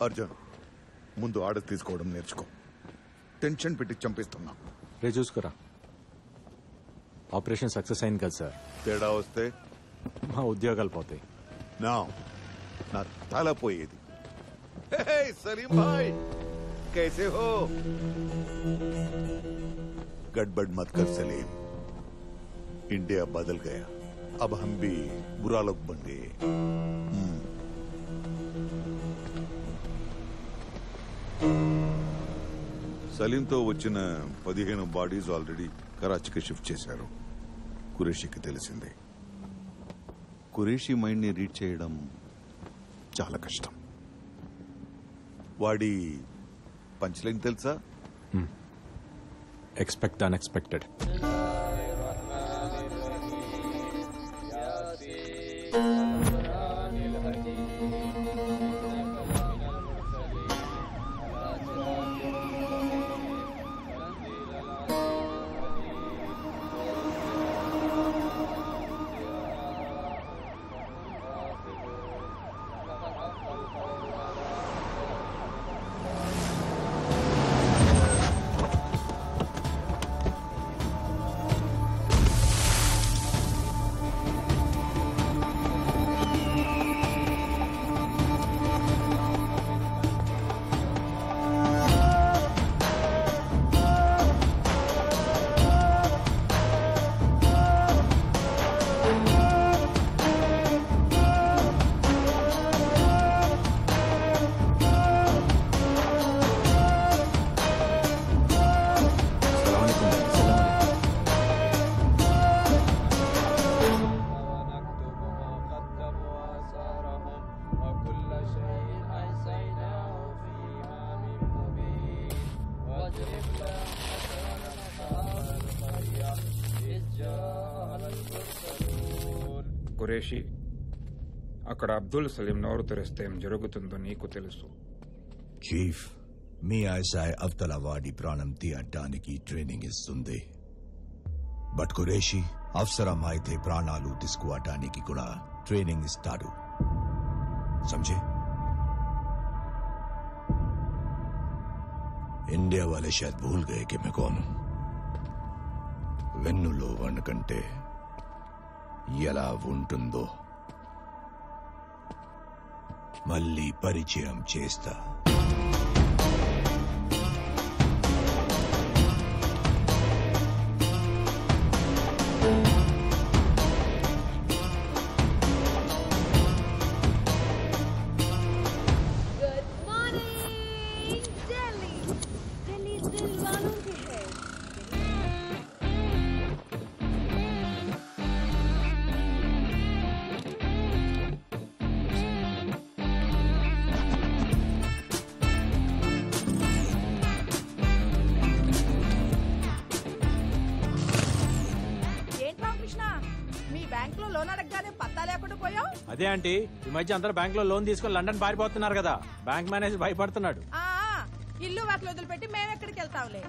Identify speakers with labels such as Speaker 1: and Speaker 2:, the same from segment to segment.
Speaker 1: అర్జున్, ముందు ఆర్డర్ తీసుకోవడం నేర్చుకో. టెన్షన్ పెట్టి చంపిస్తున్నా.
Speaker 2: రే చూసుకురా, ఆపరేషన్ సక్సెస్ అయింది కదా సార్.
Speaker 1: తేడా వస్తే
Speaker 2: మా ఉద్యోగాలు పోతాయి.
Speaker 1: నా తల పోయేది. సలీం భాయ్, कैसे हो? गड़बड़ मत कर सलीम, इंडिया बदल गया. अब हम भी बुरा लोग बन गए. సలీంతో వచ్చిన 15 బాడీస్ ఆల్రెడీ కరాచీకి షిఫ్ట్ చేశారు. కురేషికి తెలిసిందే. కురేషి మైండ్ ని రీడ్ చేయడం చాలా కష్టం. వాడి పంచ్ లైన్ తెలుసా?
Speaker 2: Expect unexpected.
Speaker 3: కురేషి, అక్కడ అబ్దుల్ సలీం నోరు తెరిస్తే ఏం జరుగుతుందో నీకు తెలుసు.
Speaker 4: చీఫ్, మీ ఐఎస్ఐ అఫ్తలావాడి ప్రాణం తీయడానికి ట్రైనింగ్ ఇస్తుంది. బట్ కురేషి అవసరమైతే ప్రాణాలు తీసుకోవటానికి కూడా ట్రైనింగ్ ఇస్తాడు. సమझे? ఇండియా वाले शायद भूल गए कि मैं कौन हूं. వెన్నులో వణకంటే ఎలా ఉంటుందో మళ్ళీ పరిచయం చేస్తా.
Speaker 2: అదే ఆంటీ, ఈ మధ్య అందరూ బ్యాంక్ లో లోన్ తీసుకుని లండన్ పారిపోతున్నారు కదా. బ్యాంక్ మేనేజర్ భయపడుతున్నాడు.
Speaker 5: ఇల్లు వాటిలో వదిలిపెట్టి మేము ఎక్కడికి వెళ్తాంలే.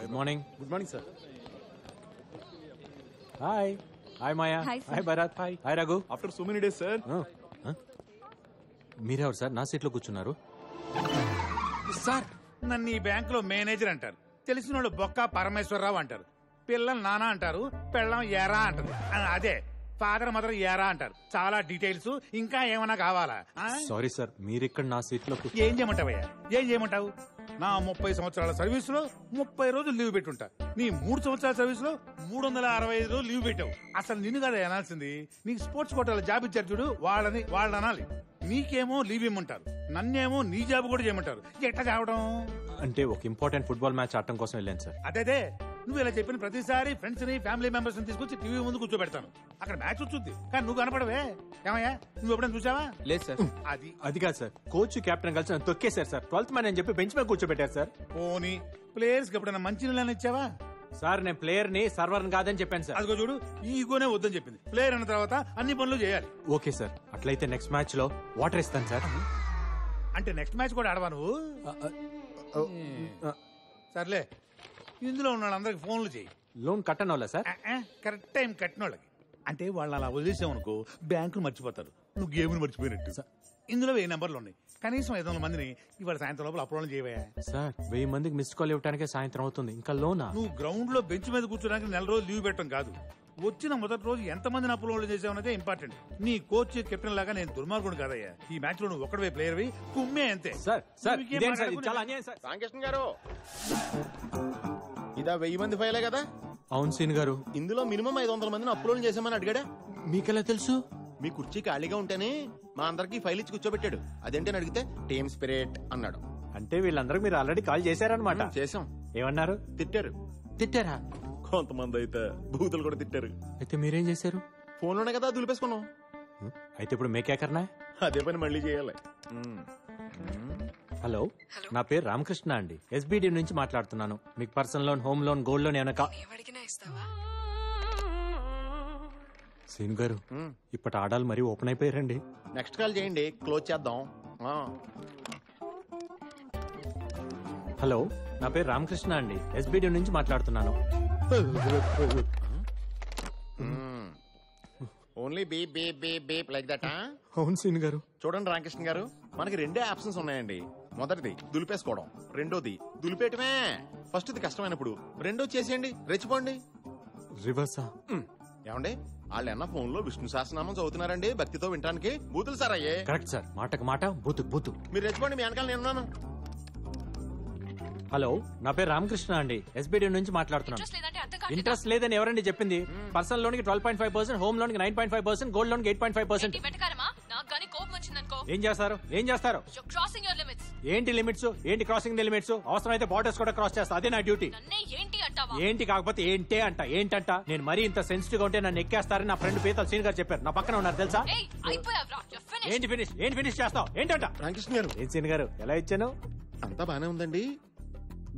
Speaker 2: Good morning. Good morning sir. Hi. Hi Maya. Hi Bharat. Hi Raghu.
Speaker 6: After so many days sir.
Speaker 2: మీరెవరు సార్ నా సీట్లో కూర్చున్నారు?
Speaker 7: సార్, నన్ను ఈ బ్యాంకులో మేనేజర్ అంటారు. తెలిసిన వాళ్ళు బొక్క పరమేశ్వరరావు అంటారు. పిల్లలు నానా అంటారు. పెళ్ళం ఏరా అంటారు. అదే ఫాదర్ మదర్ ఏరా అంటారు. చాలా డీటెయిల్స్ ఇంకా ఏమైనా కావాలా?
Speaker 2: సారీ సార్, మీరిక్కడ నా సీట్లో
Speaker 7: ఏం చేయమంటావయ్యా? ఏం చేయమంటావు? నా 30 సంవత్సరాల సర్వీస్ లో 30 రోజులు లీవ్ పెట్టుంటా. నీ 3 సంవత్సరాల సర్వీస్ లో 365 రోజులు లీవ్ పెట్టావు. అసలు నిన్ను కదా అనాల్సింది. నీకు స్పోర్ట్స్ కోటాలో జాబ్ ఇచ్చారు చూడు, వాళ్ళని అనాలి. నీకేమో లీవ్ ఇమ్మంటారు, నన్నేమో నీ జాబ్ కూడా చేయమంటారు. ఎట్లా చావడం?
Speaker 2: అంటే ఒక ఇంపార్టెంట్ ఫుట్బాల్ మ్యాచ్ ఆడటం కోసం వెళ్ళాను సార్.
Speaker 7: అదే నువ్వు ఇలా చెప్పిన ప్రతిసారి ఫ్రెండ్స్ ని ఫ్యామిలీ మెంబర్స్ ని తీసుకొచ్చి టీవీ ముందు కూర్చోబెడతాను. అక్కడ మ్యాచ్ వచ్చుద్ది, కానీ నువ్వు కనపడవే. ఏమయ్యా, నువ్వు ఎప్పుడైనా చూసావా?
Speaker 2: లేదు సార్. అది కాదు సార్, కోచ్ కెప్టెన్ కలిసి నన్ను తొక్కేశారు సార్. 12th మ్యాన్ అని చెప్పి బెంచ్ మీద కూర్చోబెట్టారు సార్.
Speaker 7: పోనీ ప్లేయర్స్ కి ఎప్పుడైనా మంచి నీళ్ళని ఇచ్చావా?
Speaker 2: సార్, నేను ప్లేయర్ ని సర్వర్ కాదని చెప్పాను సార్.
Speaker 7: అదిగో చూడు, ఈగోనే వద్దని చెప్పింది. ప్లేయర్ అన్న తర్వాత అన్ని పనులు చేయాలి.
Speaker 2: ఓకే సార్, అట్లయితే నెక్స్ట్ మ్యాచ్ లో వాటర్ ఇస్తాను సార్.
Speaker 7: అంటే నెక్స్ట్ మ్యాచ్ కూడా ఆడవా నువ్వు? సర్లే ఇందులో ఉన్న వాళ్ళందరికి ఫోన్లు చేయి.
Speaker 2: లోన్ కట్టను వాళ్ళ సార్?
Speaker 7: కరెక్ట్ టైం కట్టిన వాళ్ళకి. అంటే వాళ్ళు అలా వదిలేసామనుకో బ్యాంకులు మర్చిపోతారు, నువ్వు గేమ్ని మర్చిపోయినట్టు. ఇందులో 1000 నెంబర్లు ఉన్నాయి. కనీసం 500 మందిని ఇవాళ సాయంత్రం లోపల అప్రోల్ చేయవా.
Speaker 2: సార్ 1000 మందికి మిస్డ్ కాల్ ఇవ్వడానికే సాయంత్రం అవుతుంది, ఇంకా లోనా?
Speaker 7: నువ్వు గ్రౌండ్ లో బెంచ్ మీద కూర్చోడానికి 4 రోజులు లీవ్ పెట్టడం కాదు, వచ్చిన మొదటి రోజు ఎంతమందిని అప్రోల్ చేసావనేదే ఇంపార్టెంట్. నీ కోచ్ కెప్టెన్ లాగా నేను దుర్మార్గుడు కాదయ్యా. ఈ మ్యాచ్ లో నువ్వు ఒక్కడే ప్లేయర్ వి, కుమ్మే అంతే.
Speaker 2: సార్ సార్
Speaker 7: నువ్వు ఇంకేం
Speaker 2: ఇదేం సార్? ఇది
Speaker 7: మాట్లాడకు.
Speaker 2: చాలా అన్యాయం సార్.
Speaker 6: రామకృష్ణ గారు, ఇదా 1000 మంది ఫైలే కదా?
Speaker 2: అవును సీన్ గారు.
Speaker 6: ఇందులో మినిమం 500 మందిని అప్లోడ్ చేసామని అడిగాడా?
Speaker 2: మీకెలా తెలుసు?
Speaker 6: మీ కుర్చీ ఖాళీగా ఉంటేనే మా అందరికి ఫైల్ ఇచ్చి కూర్చోబెట్టాడు. అదేంటని అడిగితే టీమ్ స్పిరిట్ అన్నాడు.
Speaker 2: అంటే వీళ్ళందరూ మీరు ఆల్రెడీ కాల్ చేశారనమాట.
Speaker 6: చేసాం.
Speaker 2: ఏమన్నారు?
Speaker 6: తిట్టారు.
Speaker 2: తిట్టారా?
Speaker 6: కొంతమంది అయితే బూతులు కూడా తిట్టారు.
Speaker 2: అయితే మీరేం చేశారు?
Speaker 6: ఫోన్లోనే కదా దులిపేసుకున్నాం.
Speaker 2: అయితే ఇప్పుడు మేకేకర్నా?
Speaker 6: అదే పని మళ్ళీ చేయాలి.
Speaker 2: హలో, నా పేరు రామకృష్ణ అండి, ఎస్బిడి నుంచి మాట్లాడుతున్నాను. మీకు personal loan, home loan, gold loan ఏమైనా సీన్ గారు, ఇప్పటి ఆడాలు మరీ ఓపెన్ అయిపోయారండి.
Speaker 6: నెక్స్ట్ కాల్ చేయండి, క్లోజ్ చేద్దాం.
Speaker 2: హలో, నా పేరు రామకృష్ణ అండి, ఎస్బిడి నుంచి మాట్లాడుతున్నాను.
Speaker 6: Only beep beep beep beep like that.
Speaker 2: అవును సీన్ గారు.
Speaker 6: చూడండి రామకృష్ణ గారు, మనకి 2 ఆప్షన్స్ ఉన్నాయండి. మొదటిది దులిపేసుకోవడం, రెండోది దులిపేయటమే. ఫస్ట్ ఇది కష్టమైనప్పుడు రెండో చేసేయండి, రెచ్చిపోండి.
Speaker 2: రివర్సా?
Speaker 6: ఏమండి, వాళ్ళు ఎన్న ఫోన్ లో విష్ణు సహస్రనామం చదువుతున్నారండి భక్తితో వినడానికి. బూతులు సార్ అయ్యే.
Speaker 2: కరెక్ట్ సార్, మాటకు మాట, బూతు బూతు.
Speaker 6: మీరు రెచ్చిపోండి, మీ వెనకాల నేనున్నాను.
Speaker 2: హలో, నా పేరు రామకృష్ణ అండి, ఎస్బిడి నుంచి మాట్లాడుతున్నాను. ఇంట్రెస్ట్ లేదని ఎవరండి చెప్పింది? పర్సనల్ లోన్ కి 12.5%, హోమ్ లోన్ కి 9.5%, గోల్డ్ లోన్ కి 8.5%. ఏం చేస్తారు? ఏం చేస్తారు? ఏంటి లిమిట్స్? ఏంటి క్రాసింగ్ ది లిమిట్స్? అవసరం అయితే బార్డర్స్ కూడా క్రాస్ చేస్తా, అదే నా డ్యూటీ. ఏంటి కాకపోతే ఏంటే అంట. ఏంటంట? నేను మరీ ఇంత సెన్సిటివ్ గా ఉంటే నన్ను ఎక్కేస్తారని నా ఫ్రెండ్ పీతల్ సీన్ గారు చెప్పారు. నా పక్కన ఉన్నారు తెలుసా? ఏంటి ఫినిష్? ఏంటి ఫినిష్ చేస్తావు? ఏంటంట?
Speaker 6: రామకృష్ణ గారు,
Speaker 2: ఏం సీన్ గారు, ఎలా ఇచ్చాను?
Speaker 6: అంతా బానే ఉందండి.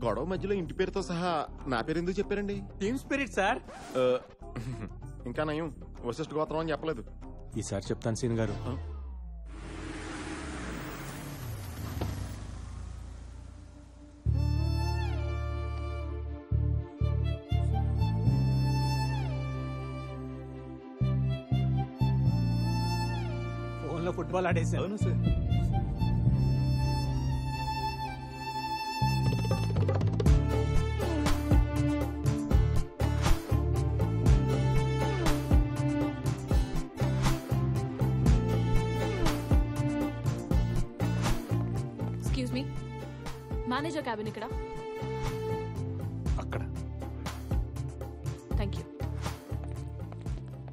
Speaker 6: గొడవ మధ్యలో ఇంటి పేరుతో సహా నా పేరు ఎందుకు చెప్పారండి?
Speaker 2: Team spirit sir.
Speaker 6: ఇంకా నయం, వశిష్ఠ గోత్రం అని చెప్పలేదు.
Speaker 2: ఈసారి చెప్తాను సీన్ గారు. ఫోన్ లో ఫుట్బాల్ ఆడేసాను సార్.
Speaker 8: మేనేజర్ క్యాబిన్ ఇక్కడ.
Speaker 2: అక్కడ.
Speaker 8: Thank you.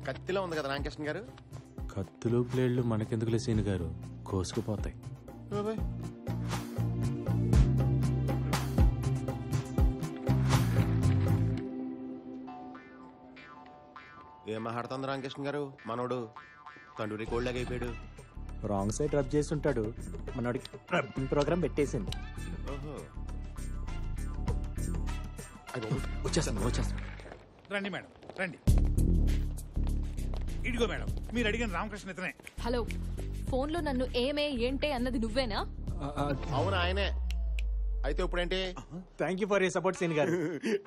Speaker 6: కత్తిలో ఉంది కదా రామకృష్ణ గారు.
Speaker 2: కత్తులు బ్లేడ్లు మనకెందుకులే సీన్ గారు, కోసుకుపోతాయి.
Speaker 6: ఏం మాట్లాడుతుంది రామకృష్ణ గారు? మనోడు తండ్రి కోళ్ళగా అయిపోయాడు.
Speaker 2: రాంగ్ సైడ్ రబ్ చేసి ఉంటాడు, మనోడికి రబ్బింగ్ ప్రోగ్రామ్ పెట్టేసింది. వచ్చేస్తాను.
Speaker 7: రండి మేడం, రండి. ఇదిగో మేడం, మీరు అడిగిన రామకృష్ణ ఇతనే.
Speaker 8: హలో, ఫోన్ లో నన్ను ఏమే ఏంటే అన్నది నువ్వేనా?
Speaker 6: అవును ఆయనే. అయితే ఇప్పుడేంటి?
Speaker 2: Thank you for you support సీన్ గారు.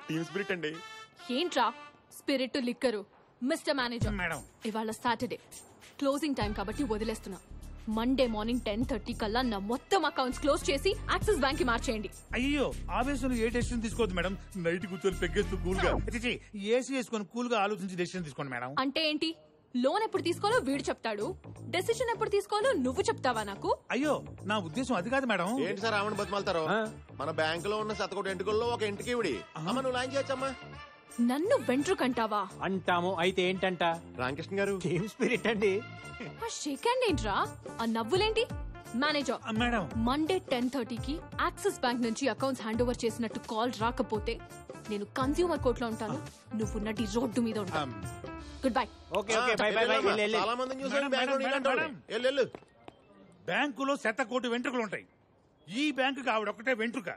Speaker 6: టీమ్ స్పిరిట్ అండి.
Speaker 8: ఏంట్రా spirit liquor? Mister manager,
Speaker 7: madam
Speaker 8: ఇవాళ సాటర్డే క్లోజింగ్ టైం కాబట్టి వదిలేస్తున్నా. మండే మార్నింగ్ 10:30 కల్లా నా మొత్తం అకౌంట్స్ క్లోజ్ చేసి యాక్సిస్ బ్యాంక్ కి మార్చేయండి.
Speaker 7: అయ్యో, ఆవేశంలో ఏ డెసిషన్ తీసుకోవద్దు మేడం. నైట్ కూర్చొని పెగ్గేస్తూ కూల్ గా ఏసీ వేసుకొని కూల్ గా ఆలోచించి డెసిషన్ తీసుకోండి మేడం.
Speaker 8: అంటే ఏంటి? లోన్ ఎప్పుడు తీసుకోవాలో వీడు చెప్తాడు, డెసిషన్ ఎప్పుడు తీసుకోవాలో నువ్వు చెప్తావా నాకు?
Speaker 7: అయ్యో, నా ఉద్దేశం అది కాదు మేడం.
Speaker 6: ఏంటి సార్ ఆవిడ బతిమాలతారు? మన బ్యాంక్ లో ఉన్న శతకోటి ఎంటుకల్లో ఒక ఇంటికి ఇవిడి. అమ్మ నువ్వు లాంచ్ చేయొచ్చమ్మా.
Speaker 8: నన్ను వెంట్రుకంటావా?
Speaker 2: అంటాము. అయితే ఏంటంట?
Speaker 6: రామకృష్ణ గారు
Speaker 2: టీమ్ స్పిరిట్ అండి.
Speaker 8: ఆ షేక్ హ్యాండ్ ఏంట్రా? ఆ నవ్వులేంటి? మేనేజర్
Speaker 7: మేడం,
Speaker 8: మండే 10:30కి యాక్సిస్ బ్యాంక్ నుంచి అకౌంట్స్ హ్యాండ్ ఓవర్ చేసినట్టు కాల్ రాకపోతే నేను కన్స్యూమర్ కోర్ట్ లో ఉంటాను, నువ్వు నటి రోడ్డు మీద ఉంటాను. Good bye.
Speaker 2: Okay okay, by by by.
Speaker 6: చాలా మందిని చూసాను బ్యాంక్.
Speaker 7: బ్యాంకులో 100 వెంట్రుకలు ఉంటాయి. ఈ బ్యాంకుకి ఆవిడ ఒక్కటే వెంట్రుక.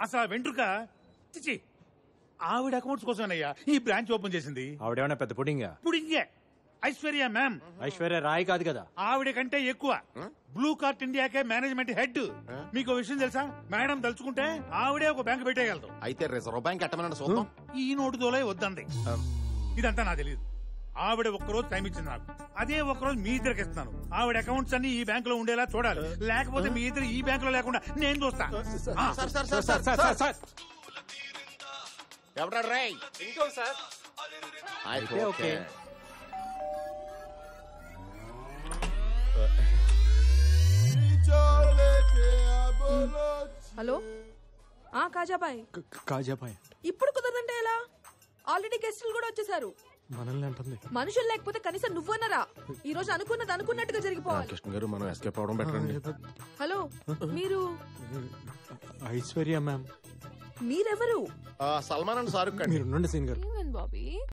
Speaker 7: అసలు ఆ వెంట్రుక చిచి ఆవిడ అకౌంట్స్ కోసమేనయ్యా ఈ బ్రాంచ్ ఓపెన్ చేసింది.
Speaker 2: ఆవిడేమన్నా పెద్ద పుడింగా?
Speaker 7: పుడింగే. ఐశ్వర్య మ్యామ్.
Speaker 2: ఐశ్వర్య రాయ్ కాదు కదా.
Speaker 7: ఆవిడ కంటే ఎక్కువ. బ్లూ కార్ట్ ఇండియాకే మేనేజ్మెంట్ హెడ్. మీకు విషయం తెలుసా? మేడం తలుచుకుంటే ఆవిడే ఒక బ్యాంక్ పెట్టేయగలదు.
Speaker 6: అయితే రిజర్వ్ బ్యాంక్ ఎట్టమనండి చూద్దాం.
Speaker 7: ఈ నోటు దోలే వద్దంది. ఇదంతా నాకు తెలియదు. ఆవిడ ఒక్కరోజు టైం ఇచ్చింది నాకు. అదే ఒక్కరోజు మీ ఇద్దరికి ఇస్తున్నాను. ఆవిడ అకౌంట్స్ అన్ని ఈ బ్యాంక్ లో ఉండేలా చూడాలి. లేకపోతే మీ ఇద్దరు ఈ బ్యాంక్ లో లేకుండా నేను చూస్తా.
Speaker 6: ఎవడా రై?
Speaker 2: ఇంకో సార్.
Speaker 6: అయితే ఓకే.
Speaker 5: హలో కాజాబాయ్.
Speaker 2: కాజాబాయ్
Speaker 5: ఇప్పుడు కుదరదంటే ఎలా? ఆల్రెడీ గెస్టులు కూడా వచ్చేసారు.
Speaker 2: మనల్ని అంటుంది.
Speaker 5: మనుషులు లేకపోతే కనీసం నువ్వన్నరా? ఈ రోజు అనుకున్నది అనుకున్నట్టుగా జరిగిపోవాలి.
Speaker 6: కృష్ణ గారు మనం ఎస్కేప్ అవడం బెటర్ అండి.
Speaker 5: హలో, మీరు
Speaker 2: ఐశ్వర్య మ్యామ్.
Speaker 5: మీరెవరు?
Speaker 6: సల్మాన్ అండ్ షారుఖ్ ఖాన్.
Speaker 2: మీరు ఉండండి సీన్ గారు.
Speaker 8: బాబీ